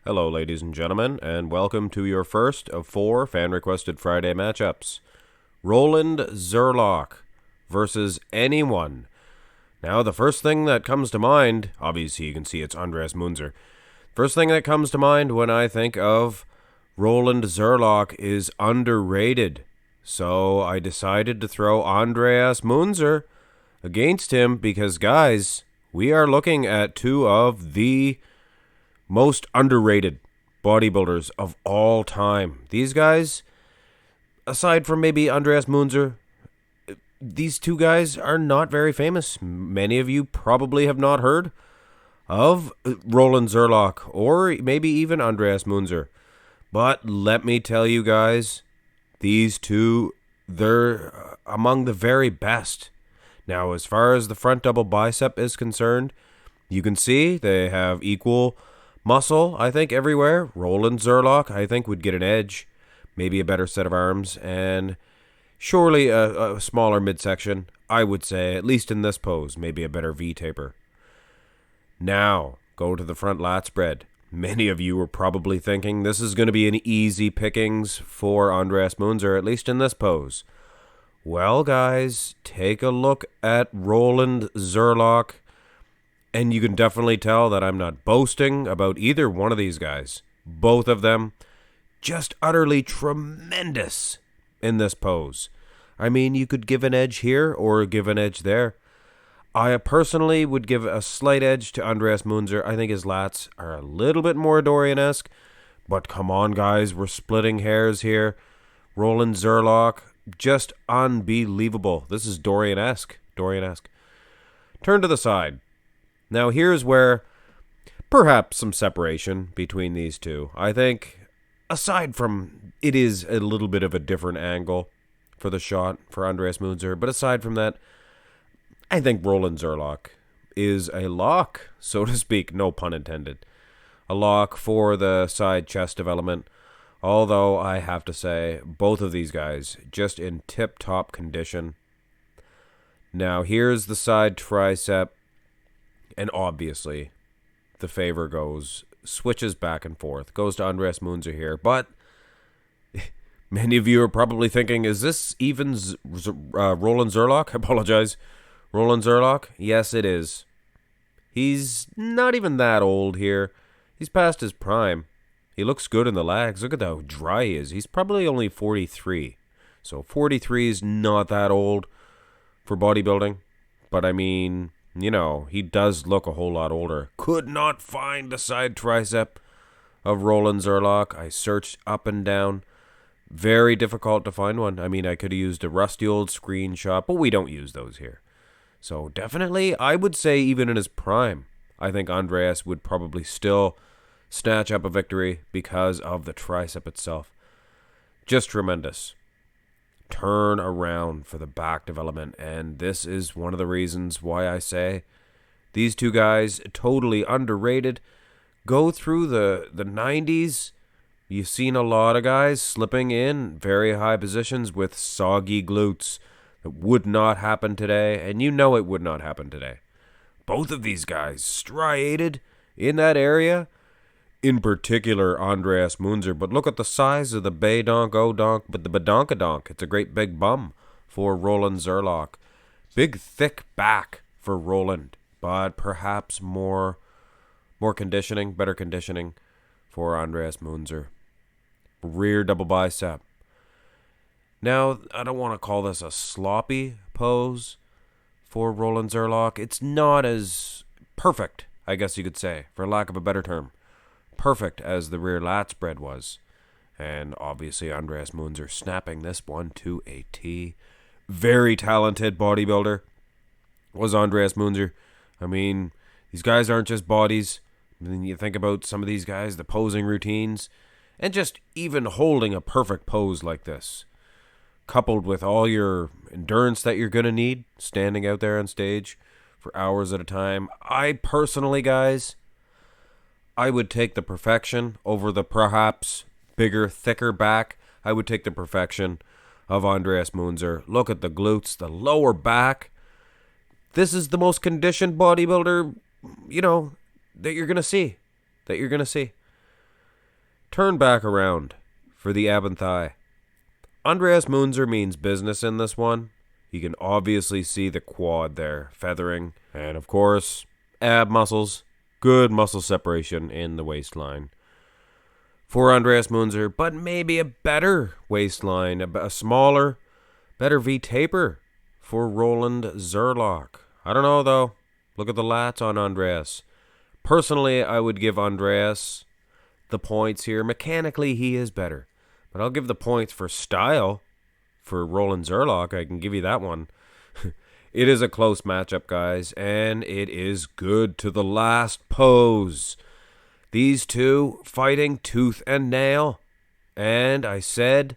Hello, ladies and gentlemen, and welcome to your first of 4 fan-requested Friday matchups. Roland Cziurlok versus anyone. Now, the first thing that comes to mind, obviously you can see it's Andreas Munzer. First thing that comes to mind when I think of Roland Cziurlok is underrated. So I decided to throw Andreas Munzer against him because, guys, we are looking at two of the most underrated bodybuilders of all time. These guys, aside from maybe Andreas Munzer, these two guys are not very famous. Many of you probably have not heard of Roland Cziurlok or maybe even Andreas Munzer. But let me tell you guys, these two, they're among the very best. Now, as far as the front double bicep is concerned, you can see they have equal muscle, I think, everywhere. Roland Cziurlok, I think, would get an edge. Maybe a better set of arms. And surely a smaller midsection. I would say, at least in this pose, maybe a better V-taper. Now, go to the front lat spread. Many of you were probably thinking this is going to be an easy pickings for Andreas Munzer, at least in this pose. Well, guys, take a look at Roland Cziurlok. And you can definitely tell that I'm not boasting about either one of these guys. Both of them just utterly tremendous in this pose. I mean, you could give an edge here or give an edge there. I personally would give a slight edge to Andreas Munzer. I think his lats are a little bit more Dorian-esque. But come on, guys, we're splitting hairs here. Roland Cziurlok, just unbelievable. This is Dorian-esque. Dorian-esque. Turn to the side. Now, here's where perhaps some separation between these two. I think, aside from it is a little bit of a different angle for the shot for Andreas Munzer, but aside from that, I think Roland Cziurlok is a lock, so to speak, no pun intended. A lock for the side chest development, although I have to say, both of these guys just in tip-top condition. Now, here's the side tricep. And obviously, the favor switches back and forth, goes to Andreas Munzer here. But many of you are probably thinking, is this even Roland Cziurlok? I apologize. Roland Cziurlok? Yes, it is. He's not even that old here. He's past his prime. He looks good in the legs. Look at how dry he is. He's probably only 43. So 43 is not that old for bodybuilding. But I mean, you know, he does look a whole lot older. Could not find the side tricep of Roland Cziurlok. I searched up and down. Very difficult to find one. I mean, I could have used a rusty old screenshot, but we don't use those here. So definitely, I would say even in his prime, I think Andreas would probably still snatch up a victory because of the tricep itself. Just tremendous. Turn around for the back development, and this is one of the reasons why I say these two guys totally underrated. Go through the 90s, you've seen a lot of guys slipping in very high positions with soggy glutes. It would not happen today, and you know it would not happen today. Both of these guys striated in that area. In particular, Andreas Munzer. But look at the size of the Badonkadonk, but the Badonkadonk. It's a great big bum for Roland Cziurlok. Big, thick back for Roland, but perhaps more conditioning, better conditioning for Andreas Munzer. Rear double bicep. Now, I don't want to call this a sloppy pose for Roland Cziurlok. It's not as perfect, I guess you could say, for lack of a better term. Perfect as the rear lat spread was. And obviously Andreas Munzer snapping this one to a T. Very talented bodybuilder was Andreas Munzer. I mean, these guys aren't just bodies. I mean, you think about some of these guys, the posing routines, and just even holding a perfect pose like this, coupled with all your endurance that you're going to need standing out there on stage for hours at a time. I personally, guys, I would take the perfection over the perhaps bigger, thicker back. I would take the perfection of Andreas Munzer. Look at the glutes, the lower back. This is the most conditioned bodybuilder, that you're going to see. turn back around for the ab and thigh. Andreas Munzer means business in this one. You can obviously see the quad there, feathering. And of course, ab muscles. Good muscle separation in the waistline for Andreas Munzer, but maybe a better waistline, a smaller, better V-taper for Roland Cziurlok. I don't know, though. Look at the lats on Andreas. Personally, I would give Andreas the points here. Mechanically, he is better. But I'll give the points for style for Roland Cziurlok. I can give you that one. It is a close matchup, guys, and it is good to the last pose. These two fighting tooth and nail. And I said,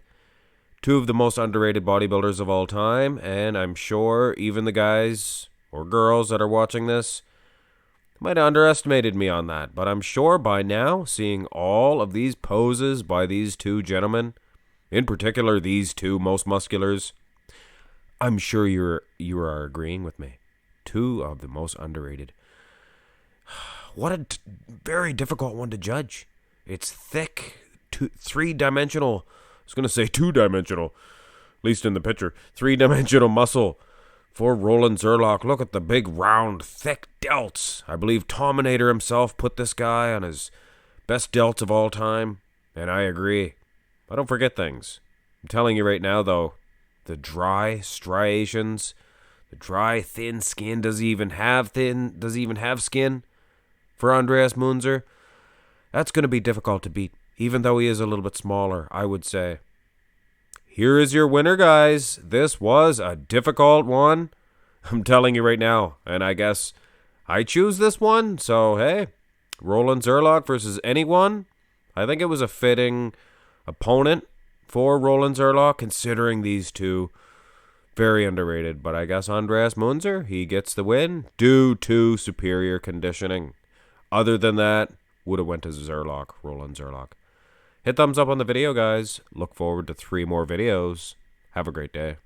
two of the most underrated bodybuilders of all time, and I'm sure even the guys or girls that are watching this might have underestimated me on that. But I'm sure by now, seeing all of these poses by these two gentlemen, in particular these two most musculars, I'm sure you are agreeing with me. Two of the most underrated. What a very difficult one to judge. It's thick, three-dimensional. I was going to say two-dimensional, at least in the picture. Three-dimensional muscle for Roland Cziurlok. Look at the big, round, thick delts. I believe Tominator himself put this guy on his best delts of all time, and I agree. I don't forget things. I'm telling you right now, though, the dry striations, the dry, thin skin, does he even have skin for Andreas Munzer? That's going to be difficult to beat, even though he is a little bit smaller, I would say. Here is your winner, guys. This was a difficult one. I'm telling you right now, and I guess I choose this one, so hey, Roland Cziurlok versus anyone. I think it was a fitting opponent for Roland Cziurlok, considering these two very underrated. But I guess Andreas Munzer, he gets the win due to superior conditioning. Other than that, would have went to Roland Cziurlok. Hit thumbs up on the video, guys. Look forward to 3 more videos. Have a great day.